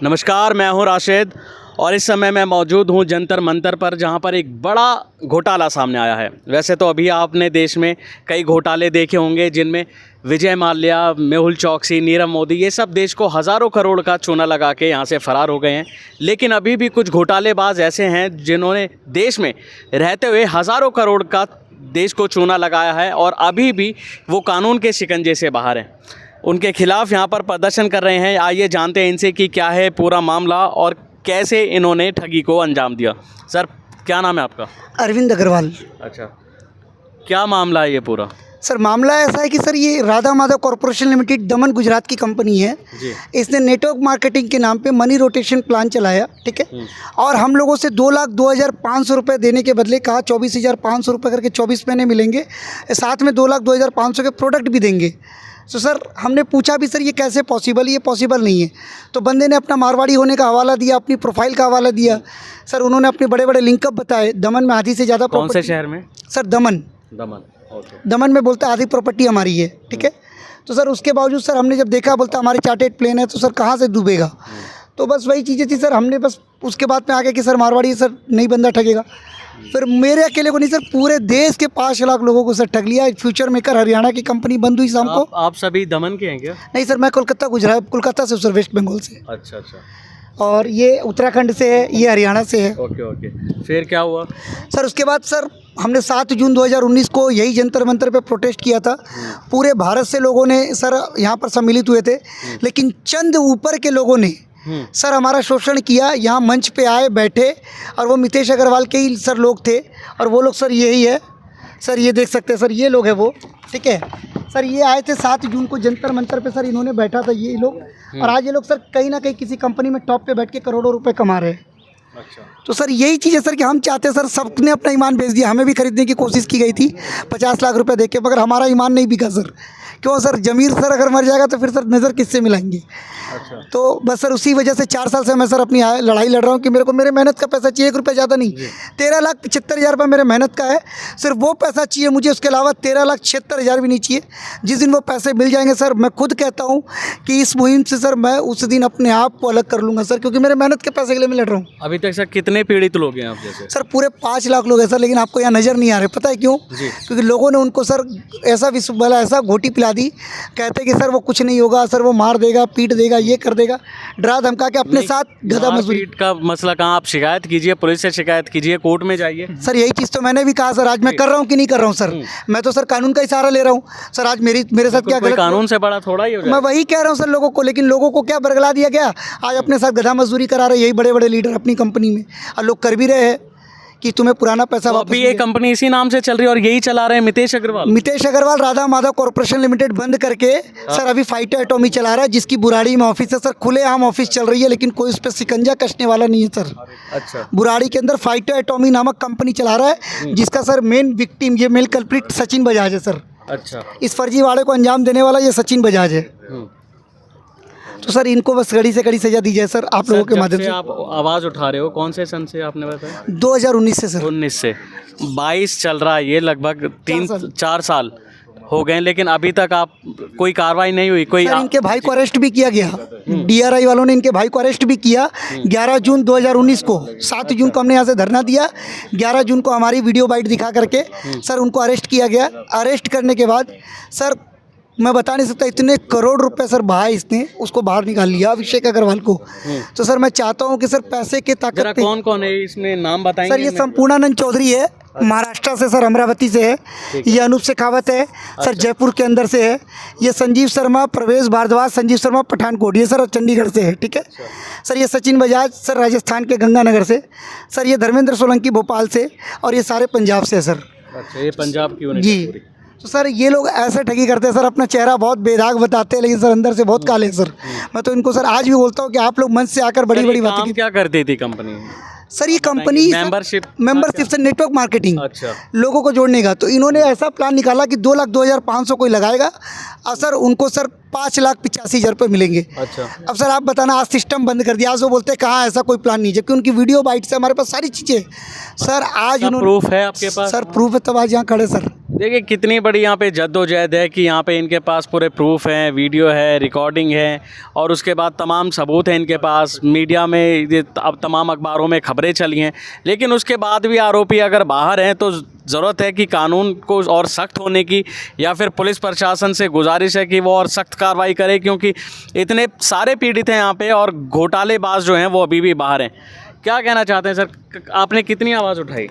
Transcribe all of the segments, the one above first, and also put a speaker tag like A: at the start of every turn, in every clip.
A: नमस्कार, मैं हूं राशिद और इस समय मैं मौजूद हूं जंतर मंतर पर, जहां पर एक बड़ा घोटाला सामने आया है। वैसे तो अभी आपने देश में कई घोटाले देखे होंगे जिनमें विजय माल्या, मेहुल चौकसी, नीरव मोदी, ये सब देश को हज़ारों करोड़ का चूना लगा के यहाँ से फ़रार हो गए हैं। लेकिन अभी भी कुछ घोटालेबाज ऐसे हैं जिन्होंने देश में रहते हुए हज़ारों करोड़ का देश को चूना लगाया है और अभी भी वो कानून के शिकंजे से बाहर हैं। उनके खिलाफ़ यहाँ पर प्रदर्शन कर रहे हैं। आइए जानते हैं इनसे कि क्या है पूरा मामला और कैसे इन्होंने ठगी को अंजाम दिया। सर, क्या नाम है आपका?
B: अरविंद अग्रवाल।
A: अच्छा, क्या मामला है ये पूरा?
B: सर, मामला ऐसा है कि सर ये राधा माधव कॉरपोरेशन लिमिटेड दमन गुजरात की कंपनी है
A: जी।
B: इसने नेटवर्क मार्केटिंग के नाम पे मनी रोटेशन प्लान चलाया, ठीक है। और हम लोगों से 2,02,500 रुपये देने के बदले कहा 24,500 रुपये करके 24 महीने मिलेंगे, साथ में 2,02,500 के प्रोडक्ट भी देंगे। तो सर हमने पूछा भी सर ये कैसे पॉसिबल, ये पॉसिबल नहीं है। तो बंदे ने अपना मारवाड़ी होने का हवाला दिया, अपनी प्रोफाइल का हवाला दिया। सर उन्होंने अपने बड़े बड़े लिंकअप बताए। दमन में आधी से ज़्यादा।
A: कौन से शहर में?
B: सर दमन।
A: ओके।
B: दमन में बोलता आधी प्रॉपर्टी हमारी है, ठीक है। तो सर उसके बावजूद सर हमने जब देखा, बोलता हमारे चार्टेड प्लेन है, तो सर कहाँ से डूबेगा। तो बस वही चीज़ें थी सर। हमने बस उसके बाद में आगे कि सर मारवाड़ी सर नहीं बंदा ठगेगा। फिर मेरे अकेले को नहीं सर, पूरे देश के 5 लाख लोगों को सर ठग लिया। फ्यूचर मेकर हरियाणा की कंपनी बंद हुई शाम को।
A: आप सभी दमन के हैं क्या?
B: नहीं सर, मैं कोलकाता से सर, वेस्ट बंगाल से।
A: अच्छा।
B: और ये उत्तराखंड से है, ये हरियाणा से है।
A: ओके। फिर क्या हुआ?
B: सर उसके बाद सर हमने 7 जून 2019 को यही जंतर मंतर पे प्रोटेस्ट किया था। पूरे भारत से लोगों ने सर यहाँ पर सम्मिलित हुए थे, लेकिन चंद ऊपर के लोगों ने सर हमारा शोषण किया। यहाँ मंच पे आए, बैठे, और वो मितेश अग्रवाल के ही सर लोग थे। और वो लोग सर यही है सर, ये देख सकते हैं सर, ये लोग हैं वो, ठीक है। सर ये आए थे 7 जून को जंतर मंतर पे सर, इन्होंने बैठा था ये लोग। और आज ये लोग सर कहीं ना कहीं किसी कंपनी में टॉप पे बैठ के करोड़ों रुपए कमा रहे हैं।
A: अच्छा।
B: तो सर यही चीज़ है सर कि हम चाहते हैं सर, सबने अपना ईमान बेच दिया। हमें भी खरीदने की कोशिश की गई थी 50 लाख रुपए देके, मगर हमारा ईमान नहीं बिका सर। क्यों सर? जमीर सर अगर मर जाएगा तो फिर सर नज़र किससे मिलाएंगे।
A: अच्छा।
B: तो बस सर उसी वजह से 4 साल से मैं सर अपनी लड़ाई लड़ रहा हूँ कि मेरे को मेरे मेहनत का पैसा चाहिए। 1 रुपया ज़्यादा नहीं, 13,75,000 रुपये मेरे मेहनत का है। सिर्फ वो पैसा चाहिए मुझे, उसके अलावा 13,76,000 भी नहीं चाहिए। जिस दिन वो पैसे मिल जाएंगे सर, मैं खुद कहता हूँ कि इस मुहिम से सर मैं उस दिन अपने आप को अलग कर लूँगा सर, क्योंकि मेरे मेहनत के पैसे के लिए मैं लड़ रहा हूँ।
A: अभी तक सर कितने पीड़ित लोग हैं आप जैसे?
B: सर पूरे 5 लाख लोग हैं सर, लेकिन आपको यहाँ नज़र नहीं आ रहे। पता है क्यों? क्योंकि लोगों ने उनको सर ऐसा घोटी पिला दी। कहते कि सर वो कुछ नहीं होगा, सर वो मार देगा, पीट देगा, ये कर देगा, डरा धमका के अपने साथ गधा मजदूरी
A: का मसला कहाँ? आप शिकायत कीजिए, पुलिस से शिकायत कीजिए, कोर्ट में जाइए।
B: सर यही चीज़ तो मैंने भी कहा सर। आज मैं कर रहा हूँ कि नहीं कर रहा हूँ सर? मैं तो सर कानून का ही सहारा ले रहा हूँ सर। आज मेरे साथ क्या गलत?
A: कानून से बड़ा थोड़ा ही हो जाए।
B: मैं वही कह रहा हूँ सर लोगों को, लेकिन लोगों को क्या बरगला दिया गया। आज अपने साथ गधा मजदूरी करा रहे यही बड़े बड़े लीडर अपनी कंपनी में, और लोग कर भी रहे हैं कि तुम्हें पुराना पैसा वापस।
A: अभी ये कंपनी इसी नाम से चल रही है और यही चला रहे हैं मितेश अग्रवाल। राधा माधव कॉरपोरेशन लिमिटेड बंद करके सर अभी फाइटर एटॉमी चला रहा है, जिसकी बुराड़ी में ऑफिस है सर। खुलेआम ऑफिस चल रही है, लेकिन कोई उस पर शिकंजा कसने वाला नहीं है सर। अच्छा।
B: बुराड़ी के अंदर फाइटर एटॉमी नामक कंपनी चला रहा है, जिसका सर मेन विक्टिम, ये मेल कल्प्रिट सचिन बजाज है सर।
A: अच्छा।
B: इस फर्जीवाड़े को अंजाम देने वाला ये सचिन बजाज है। तो सर इनको बस कड़ी से कड़ी सजा दी जाए सर, आप लोगों के माध्यम से।
A: आप आवाज़ उठा रहे हो, कौन से सन से आपने बताया?
B: 2019 से सर।
A: 19 से 22 चल रहा है, ये लगभग 3-4 साल हो गए, लेकिन अभी तक आप कोई कार्रवाई नहीं हुई। कोई
B: सर इनके भाई को अरेस्ट भी किया गया। DRI वालों ने इनके भाई को अरेस्ट भी किया 11 जून 2019 को। 7 जून को हमने यहाँ से धरना दिया, 11 जून को हमारी वीडियो बाइट दिखा करके सर उनको अरेस्ट किया गया। अरेस्ट करने के बाद सर मैं बता नहीं सकता, इतने करोड़ रुपए सर भाई इसने उसको बाहर निकाल लिया, अभिषेक अग्रवाल को। तो सर मैं चाहता हूँ कि सर पैसे के ताकत पे।
A: कौन है इसमें, नाम बताएंगे?
B: सर ये संपूर्णानंद चौधरी है, महाराष्ट्र से सर, अमरावती से है। ये अनूप शेखावत है सर, जयपुर के अंदर से है। ये संजीव शर्मा, प्रवेश भारद्वाज, संजीव शर्मा पठानकोट, ये सर चंडीगढ़ से है, ठीक है। सर ये सचिन बजाज सर राजस्थान के गंगानगर से। सर ये धर्मेंद्र सोलंकी भोपाल से, और ये सारे पंजाब से है सर।
A: अच्छा, ये पंजाब की
B: जी। तो सर ये लोग ऐसे ठगी करते हैं सर, अपना चेहरा बहुत बेदाग बताते हैं, लेकिन सर अंदर से बहुत काले हैं सर। मैं तो इनको सर आज भी बोलता हूँ कि आप लोग मंच से आकर बड़ी बड़ी बातें।
A: क्या करती थी कंपनी?
B: सर ये कंपनी मेंबरशिप से नेटवर्क मार्केटिंग,
A: अच्छा,
B: लोगों को जोड़ने का। तो इन्होंने ऐसा प्लान निकाला कि 2,02,500 कोई लगाएगा और सर उनको सर 5,85,000 रुपये मिलेंगे।
A: अच्छा।
B: अब सर आप बताना, आज सिस्टम बंद कर दिया। आज वो बोलते हैं कहाँ ऐसा कोई प्लान नहीं, जबकि उनकी वीडियो बाइट से हमारे पास सारी चीज़ें सर। आज उन्होंने
A: प्रूफ है आपके पास?
B: सर प्रूफ है, तब आज यहाँ खड़े सर।
A: देखिए कितनी बड़ी यहाँ पे जद्दोजहद है कि यहाँ पे इनके पास पूरे प्रूफ हैं, वीडियो है, रिकॉर्डिंग है और उसके बाद तमाम सबूत हैं इनके पास। मीडिया में ये अब तमाम अखबारों में खबरें चली हैं, लेकिन उसके बाद भी आरोपी अगर बाहर हैं तो ज़रूरत है कि कानून को और सख्त होने की, या फिर पुलिस प्रशासन से गुजारिश है कि वो और सख्त कार्रवाई करे, क्योंकि इतने सारे पीड़ित हैं यहाँ पे और घोटालेबाज जो हैं वो अभी भी बाहर हैं। क्या कहना चाहते हैं सर, आपने कितनी आवाज़ उठाई?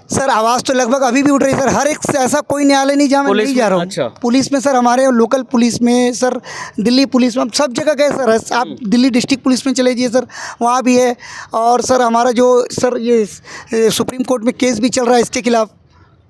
B: सर आवाज़ तो लगभग अभी भी उठ रही है सर। हर एक से ऐसा कोई न्यायालय नहीं जहाँ मैं
A: पुलिस
B: नहीं जा रहा हूँ।
A: अच्छा।
B: पुलिस में सर, हमारे लोकल पुलिस में सर, दिल्ली पुलिस में, हम सब जगह गए सर। आप दिल्ली डिस्ट्रिक्ट पुलिस में चले जाइए सर, वहाँ भी है। और सर हमारा जो सर ये सुप्रीम कोर्ट में केस भी चल रहा है इसके खिलाफ।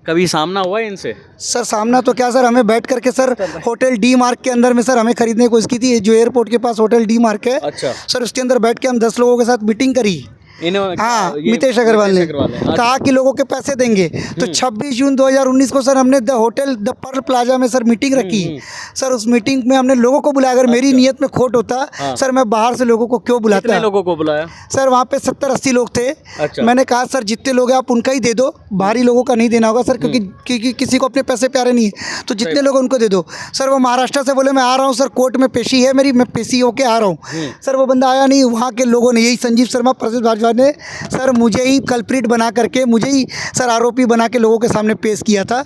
A: कभी सामना हुआ है इनसे?
B: सर सामना तो क्या सर, हमें बैठ करके सर होटल डी मार्क के अंदर में सर हमें खरीदने की कोशिश की थी, जो एयरपोर्ट के पास होटल डी मार्क है।
A: अच्छा।
B: सर उसके अंदर बैठ के हम 10 लोगों के साथ मीटिंग करी। हाँ, मितेश अग्रवाल ने कहा कि लोगों के पैसे देंगे। तो 26 जून 2019 को सर हमने the hotel the Pearl Plaza में सर मीटिंग रखी। सर उस मीटिंग में हमने लोगों को बुलाया। अगर मेरी नीयत में खोट होता सर, मैं बाहर से लोगों को क्यों बुलाता?
A: कितने लोगों को बुलाया?
B: सर वहाँ पे 70-80 लोग थे।
A: अच्छा।
B: मैंने कहा सर जितने लोग हैं आप उनका ही दे दो, बाहरी लोगों का नहीं देना होगा सर, क्योंकि किसी को अपने पैसे प्यारे नहीं है, तो जितने लोग उनको दे दो। सर वो महाराष्ट्र से बोले मैं आ रहा हूँ सर, कोर्ट में पेशी है मेरी, मैं पेशी होके आ रहा हूँ। सर वो बंदा आया नहीं। वहाँ के लोगों ने, यही संजीव शर्मा, प्रसिद्ध भाजपा ने सर मुझे ही कल्प्रिट बना करके, मुझे ही सर आरोपी बना के लोगों के सामने पेश किया था।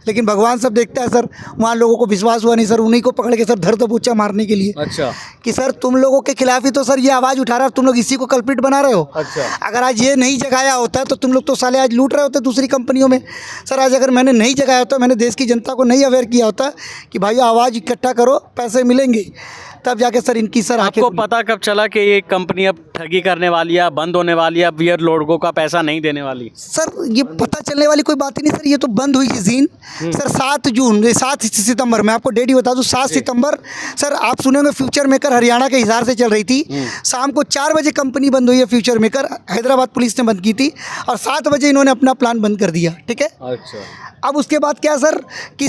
B: लेकिन भगवान सब देखता है सर, वहाँ लोगों को विश्वास हुआ नहीं सर, उन्हीं को पकड़ के सर धर दबोचा मारने के लिए।
A: अच्छा।
B: कि सर तुम लोगों के खिलाफ ही तो सर ये आवाज़ उठा रहा है, तुम लोग इसी को कल्प्रिट बना रहे हो।
A: अच्छा।
B: अगर आज ये नहीं जगाया होता तो तुम लोग तो साले आज लूट रहे होते दूसरी कंपनियों में। सर आज अगर मैंने नहीं जगाया होता, मैंने देश की जनता को नहीं अवेयर किया होता कि भाई आवाज़ इकट्ठा करो, पैसे मिलेंगे, तब जाके सर इनकी सर
A: आपको पता कब चला कि ये कंपनी अब ठगी करने वाली है, बंद होने वाली है, बियर लोगों का पैसा नहीं देने वाली?
B: सर ये पता चलने वाली कोई बात ही नहीं सर, ये तो बंद हुई जीन सर 7 सितंबर, मैं आपको डेट ही बता दूं, 7 सितंबर सर। आप सुनेंगे फ्यूचर मेकर हरियाणा के हिसार से चल रही थी। शाम को 4 बजे कंपनी बंद हुई है फ्यूचर मेकर, हैदराबाद पुलिस ने बंद की थी, और 7 बजे इन्होंने अपना प्लान बंद कर दिया। ठीक है।
A: अच्छा।
B: अब उसके बाद क्या सर कि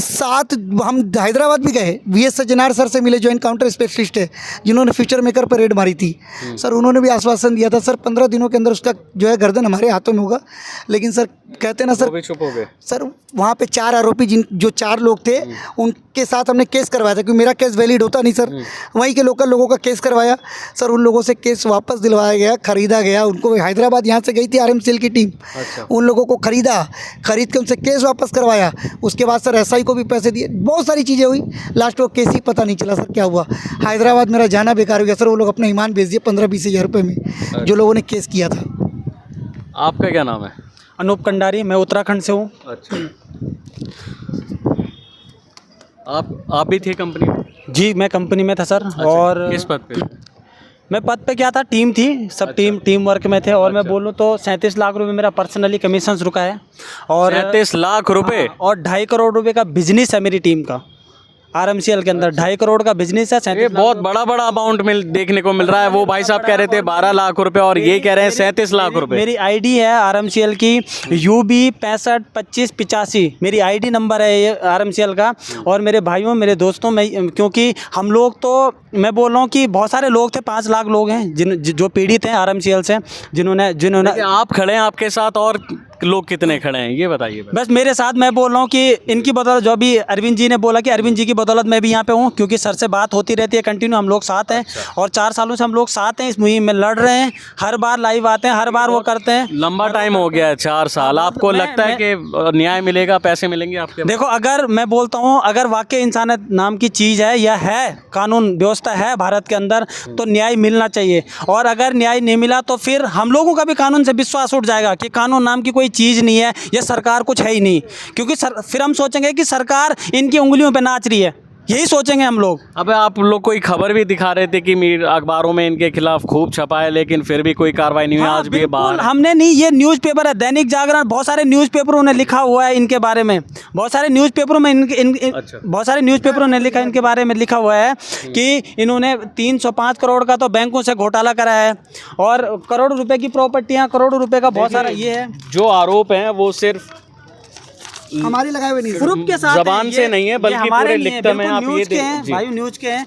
B: हम हैदराबाद भी गए, वीएस सज्जनार सर से मिले, जो एनकाउंटर स्पेशलिस्ट है, जिन्होंने फ्यूचर मेकर पर रेड मारी थी। सर उन्होंने भी आश्वासन दिया था सर 15 दिनों के अंदर उसका जो है गर्दन हमारे हाथों में होगा। लेकिन सर कहते ना सर,
A: चुप हो गए
B: सर। वहाँ पे 4 आरोपी जो 4 लोग थे, उनके साथ हमने केस करवाया था, क्योंकि मेरा केस वैलिड होता नहीं सर। वहीं के लोकल लोगों का केस करवाया सर, उन लोगों से केस वापस दिलवाया गया, खरीदा गया उनको। हैदराबाद यहाँ से गई थी RMCL की टीम। अच्छा। उन लोगों को खरीद के उनसे केस वापस करवाया। उसके बाद सर SI को भी पैसे दिए, बहुत सारी चीज़ें हुई। लास्ट वो केस ही पता नहीं चला सर क्या हुआ। हैदराबाद मेरा जाना बेकार हो गया सर। वो लोग अपना ईमान बेच दिए 15-20 हज़ार रुपये में, जो लोगों ने केस किया था।
A: आपका क्या नाम है?
C: अनूप कंडारी, मैं उत्तराखंड से हूँ।
A: अच्छा। आप भी थे कंपनी में?
C: जी मैं कंपनी में था सर।
A: अच्छा,
C: और
A: किस पद पे?
C: मैं पद पे क्या था, टीम थी सब। अच्छा। टीम वर्क में थे। और मैं बोलूँ तो 37 लाख रुपए मेरा पर्सनली कमीशन रुका है। और
A: 37 लाख रुपए?
C: और 2.5 करोड़ रुपए का बिजनेस है मेरी टीम का। RMCL के अंदर 2.5 करोड़ का बिजनेस है।
A: ये बहुत बड़ा अमाउंट देखने को मिल रहा है। वो भाई साहब कह रहे थे 12 लाख रुपए और ये कह रहे हैं 37 लाख रुपए।
C: मेरी ID है RMCL की UB 652585, मेरी ID नंबर है ये RMCL का। और मेरे भाइयों, मेरे दोस्तों, मैं क्योंकि हम लोग तो, मैं बोल रहा हूँ कि बहुत सारे लोग थे, 5 लाख लोग हैं जो पीड़ित हैं RMCL से, जिन्होंने
A: आप खड़े हैं, आपके साथ और लोग कितने खड़े हैं ये बताइए?
C: बस मेरे साथ, मैं बोल रहा हूँ कि इनकी बदौलत, जो भी अरविंद जी ने बोला कि अरविंद जी की बदौलत मैं भी यहाँ पे हूँ, क्योंकि सर से बात होती रहती है कंटिन्यू, हम लोग साथ हैं। अच्छा। और 4 सालों से हम लोग साथ हैं, इस मुहिम में लड़ रहे हैं, हर बार लाइव आते हैं, हर बार वो करते हैं।
A: लंबा टाइम हो गया है, 4 साल। आपको लगता है कि न्याय मिलेगा, पैसे मिलेंगे आपके?
C: देखो, अगर मैं बोलता हूँ, अगर वाकई इंसानियत नाम की चीज़ है या है, कानून व्यवस्था है भारत के अंदर, तो न्याय मिलना चाहिए। और अगर न्याय नहीं मिला तो फिर हम लोगों का भी कानून से विश्वास उठ जाएगा कि कानून नाम की कोई चीज़ नहीं है, ये सरकार कुछ है ही नहीं। क्योंकि फिर हम सोचेंगे कि सरकार इनकी उंगलियों पे नाच रही है, यही सोचेंगे हम लोग।
A: अब आप लोग कोई खबर भी दिखा रहे थे कि अखबारों में इनके खिलाफ खूब छपा है, लेकिन फिर भी कोई कार्रवाई नहीं हुई।
C: हाँ,
A: आज भी बाहर
C: हमने नहीं, ये न्यूज़पेपर है दैनिक जागरण, बहुत सारे न्यूज़पेपरों ने लिखा हुआ है इनके बारे में। बहुत सारे न्यूज़पेपरों में
A: अच्छा।
C: बहुत सारे न्यूज़पेपरों ने लिखा, इनके बारे में लिखा हुआ है कि इन्होंने 305 करोड़ का तो बैंकों से घोटाला कराया है, और करोड़ रुपए की प्रॉपर्टियाँ, करोड़ रुपए का बहुत सारा ये है।
A: जो आरोप हैं वो सिर्फ
B: हमारे लगाए हुए नहीं,
C: ग्रुप के साथ
A: जबान से नहीं है, बल्कि पूरे लिखते में आप ये
C: भाई न्यूज़ के हैं।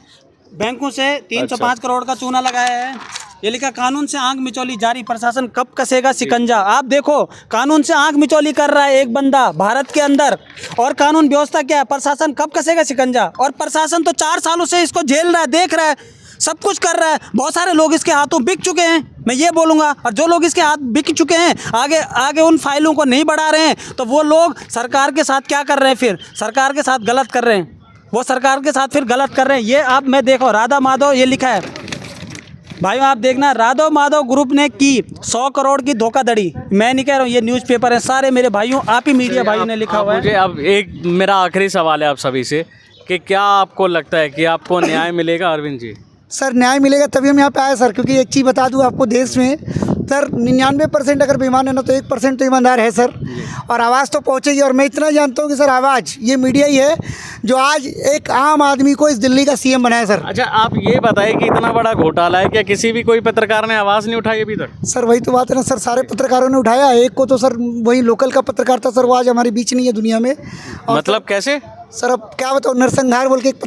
C: बैंकों से 305 करोड़ का चूना लगाया है, ये लिखा कानून से आंख मिचौली जारी, प्रशासन कब कसेगा शिकंजा। आप देखो कानून से आंख मिचौली कर रहा है एक बंदा भारत के अंदर, और कानून व्यवस्था क्या है, प्रशासन कब कसेगा शिकंजा। और प्रशासन तो 4 सालों से इसको झेल रहा है, देख रहा है, सब कुछ कर रहा है। बहुत सारे लोग इसके हाथों बिक चुके हैं, मैं ये बोलूँगा। और जो लोग इसके हाथ बिक चुके हैं, आगे आगे उन फाइलों को नहीं बढ़ा रहे हैं, तो वो लोग सरकार के साथ क्या कर रहे हैं, फिर सरकार के साथ गलत कर रहे हैं, वो सरकार के साथ फिर गलत कर रहे हैं। ये आप मैं देखो राधा माधव, ये लिखा है भाइयों, आप देखना, राधा माधव ग्रुप ने की 100 करोड़ की धोखाधड़ी। मैं नहीं कह रहा हूँ, ये न्यूज़पेपर है सारे मेरे भाइयों, आप ही मीडिया भाइयों ने लिखा हुआ है।
A: मुझे अब एक मेरा आखिरी सवाल है आप सभी से कि क्या आपको लगता है कि आपको न्याय मिलेगा अरविंद जी?
B: सर न्याय मिलेगा तभी हम यहाँ पे आए सर, क्योंकि एक चीज़ बता दूँ आपको, देश में सर 99% अगर बेईमान है ना, तो 1% तो ईमानदार है सर। और आवाज़ तो पहुँचेगी। और मैं इतना जानता हूँ कि सर आवाज़ ये मीडिया ही है जो आज एक आम आदमी को इस दिल्ली का सीएम बनाया सर।
A: अच्छा, आप ये बताइए कि इतना बड़ा घोटाला है, क्या किसी भी कोई पत्रकार ने आवाज़ नहीं उठाई अभी तक?
B: सर वही तो बात है ना सर, सारे पत्रकारों ने उठाया, एक को तो सर वही लोकल का पत्रकार था सर, वो आज हमारे बीच नहीं है दुनिया में। और
A: मतलब कैसे?
B: सर अब क्या बताओ, नरसंहार बोल के एक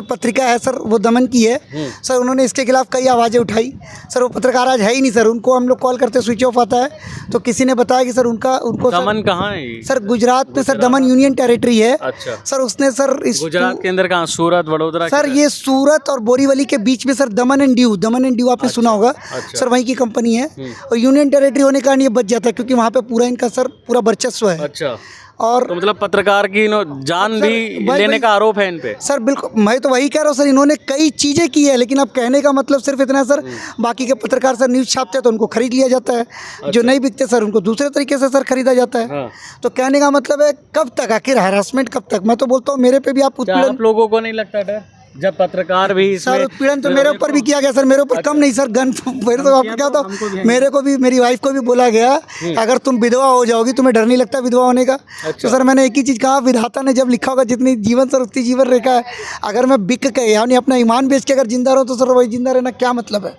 B: पत्रिका है सर, वो दमन की है सर, उन्होंने इसके खिलाफ कई आवाज़ें उठाई सर। वो पत्रकार आज है ही नहीं सर, उनको हम लोग कॉल करते स्विच ऑफ आता है, तो किसी ने बताया कि सर उनको
A: दमन कहाँ है ये?
B: सर गुजरात में सर, दमन यूनियन टेरिटरी है।
A: अच्छा
B: सर उसने सर इस
A: गुजरात के अंदर कहाँ? सूरत, वडोदरा?
B: सर ये सूरत और बोरीवली के बीच में सर दमन एंड दीव आपने सुना होगा सर, वहीं की कंपनी है। और यूनियन टेरिटरी होने का ये बच जाता है, क्योंकि वहाँ पे पूरा इनका सर पूरा वर्चस्व है।
A: अच्छा,
B: और
A: तो मतलब पत्रकार की जान भी लेने का आरोप है इन पे?
B: सर बिल्कुल, मैं तो वही कह रहा हूँ सर, इन्होंने कई चीज़ें की है, लेकिन अब कहने का मतलब सिर्फ इतना है सर, बाकी के पत्रकार सर न्यूज़ छापते हैं तो उनको खरीद लिया जाता है, जो नहीं बिकते सर उनको दूसरे तरीके से सर खरीदा जाता है।
A: हाँ।
B: तो कहने का मतलब है कब तक आखिर हरासमेंट, कब तक? मैं तो बोलता हूँ मेरे पे भी आप उत्पीड़न,
A: आप लोगों को नहीं लगता डर जब पत्रकार भी
B: सर
A: इसमें?
B: उत्पीड़न तो मेरे ऊपर भी किया गया सर, मेरे ऊपर कम नहीं सर, गन मेरे तो आपको क्या था, मेरे को भी, मेरी वाइफ को भी बोला गया अगर तुम विधवा हो जाओगी तुम्हें डर नहीं लगता विधवा होने का। तो सर मैंने एक ही चीज़ कहा, विधाता ने जब लिखा होगा जितनी जीवन सर उतनी जीवन रेखा है, अगर मैं बिक के यानी अपना ईमान बेच के अगर जिंदा रहूँ, तो सर वही जिंदा रहना क्या मतलब है।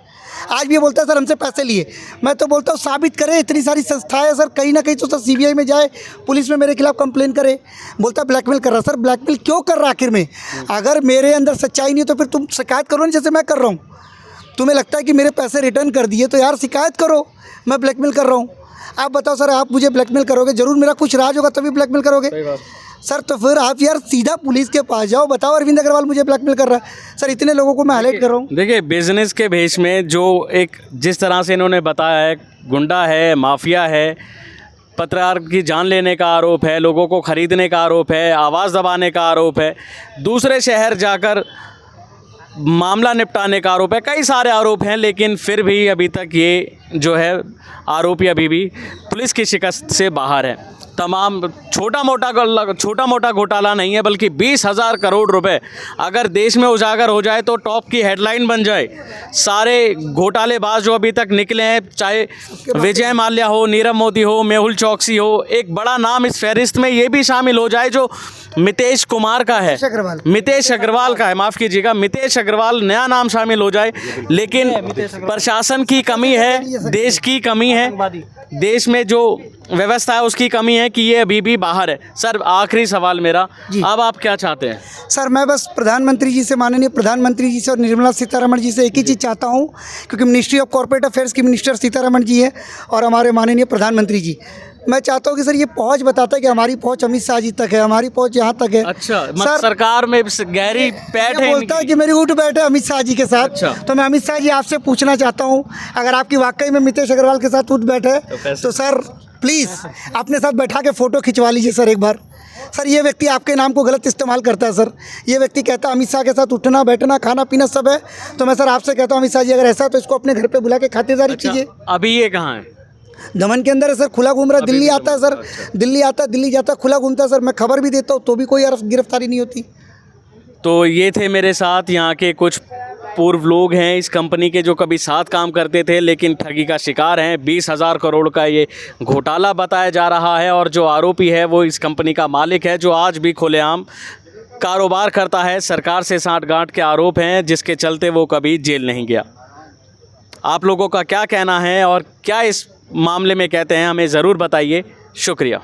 B: आज भी ये बोलता है सर हमसे पैसे लिए, मैं तो बोलता हूँ साबित करे, इतनी सारी संस्थाएं है सर, कहीं ना कहीं तो सर सीबीआई में जाए, पुलिस में मेरे खिलाफ कंप्लेन करे। बोलता है ब्लैकमेल कर रहा, सर ब्लैकमेल क्यों कर रहा आखिर में? अगर मेरे अंदर सच्चाई नहीं है तो फिर तुम शिकायत करो ना, जैसे मैं कर रहा हूँ। तुम्हें लगता है कि मेरे पैसे रिटर्न कर दिए तो यार शिकायत करो, मैं ब्लैकमेल कर रहा हूँ। आप बताओ सर, आप मुझे ब्लैकमेल करोगे, जरूर मेरा कुछ राज होगा तभी ब्लैकमेल करोगे सर, तो फिर आप यार सीधा पुलिस के पास जाओ, बताओ अरविंद अग्रवाल मुझे ब्लैकमेल कर रहा है। सर इतने लोगों को मैं हाईलाइट कर रहा हूँ।
A: देखिए, बिजनेस के भेष में जो एक जिस तरह से इन्होंने बताया है, गुंडा है, माफिया है, पत्रकार की जान लेने का आरोप है, लोगों को खरीदने का आरोप है, आवाज़ दबाने का आरोप है, दूसरे शहर जाकर मामला निपटाने का आरोप है, कई सारे आरोप हैं, लेकिन फिर भी अभी तक ये जो है आरोपी अभी भी पुलिस की शिकस्त से बाहर है। तमाम छोटा मोटा घोटाला नहीं है, बल्कि 20,000 करोड़ रुपए अगर देश में उजागर हो जाए तो टॉप की हेडलाइन बन जाए। सारे घोटालेबाज जो अभी तक निकले हैं, चाहे विजय माल्या हो, नीरव मोदी हो, मेहुल चौकसी हो, एक बड़ा नाम इस फहरिस्त में ये भी शामिल हो जाए जो मितेश कुमार का है, मितेश अग्रवाल का है, माफ़ कीजिएगा, मितेश अग्रवाल नया नाम शामिल हो जाए, लेकिन प्रशासन की कमी है, देश की कमी है, देश में जो व्यवस्था है उसकी कमी है कि ये अभी भी बाहर है। सर आखिरी सवाल मेरा, अब आप क्या चाहते हैं?
B: सर मैं बस प्रधानमंत्री जी से, माननीय प्रधानमंत्री जी से और निर्मला सीतारमण जी से एक ही चीज़ चाहता हूँ, क्योंकि मिनिस्ट्री ऑफ कॉर्पोरेट अफेयर्स की मिनिस्टर सीतारमण जी है और हमारे माननीय प्रधानमंत्री जी, मैं चाहता हूँ कि सर ये पहुँच बताता है कि हमारी पहुँच अमित शाह जी तक है, हमारी पहुँच यहाँ तक है।
A: अच्छा, सर सरकार में गहरी पैठ है,
B: बोलता है कि मेरी उठ बैठे अमित शाह जी के साथ।
A: अच्छा।
B: तो मैं अमित शाह जी आपसे पूछना चाहता हूँ, अगर आपकी वाकई में मितेश अग्रवाल के साथ उठ बैठे तो सर प्लीज़ अपने साथ बैठा के फ़ोटो खिंचवा लीजिए सर एक बार। सर ये व्यक्ति आपके नाम को गलत इस्तेमाल करता है सर, ये व्यक्ति कहता है अमित शाह के साथ उठना बैठना खाना पीना सब है, तो मैं सर आपसे कहता हूँ अमित शाह जी अगर ऐसा है तो इसको अपने घर पे बुला के खातिरदारी कीजिए।
A: अभी ये कहाँ है?
B: दमन के अंदर है सर, खुला घूम रहा है, दिल्ली आता है सर, दिल्ली आता है, दिल्ली जाता है, खुला घूमता है सर, मैं खबर भी देता हूँ तो भी कोई गिरफ्तारी नहीं होती।
A: तो ये थे मेरे साथ यहाँ के कुछ पूर्व लोग हैं इस कंपनी के जो कभी साथ काम करते थे लेकिन ठगी का शिकार हैं। 20,000 करोड़ का ये घोटाला बताया जा रहा है और जो आरोपी है वो इस कंपनी का मालिक है जो आज भी खुलेआम कारोबार करता है। सरकार से सांठगांठ के आरोप हैं जिसके चलते वो कभी जेल नहीं गया। आप लोगों का क्या कहना है और क्या इस मामले में कहते हैं, हमें ज़रूर बताइए। शुक्रिया।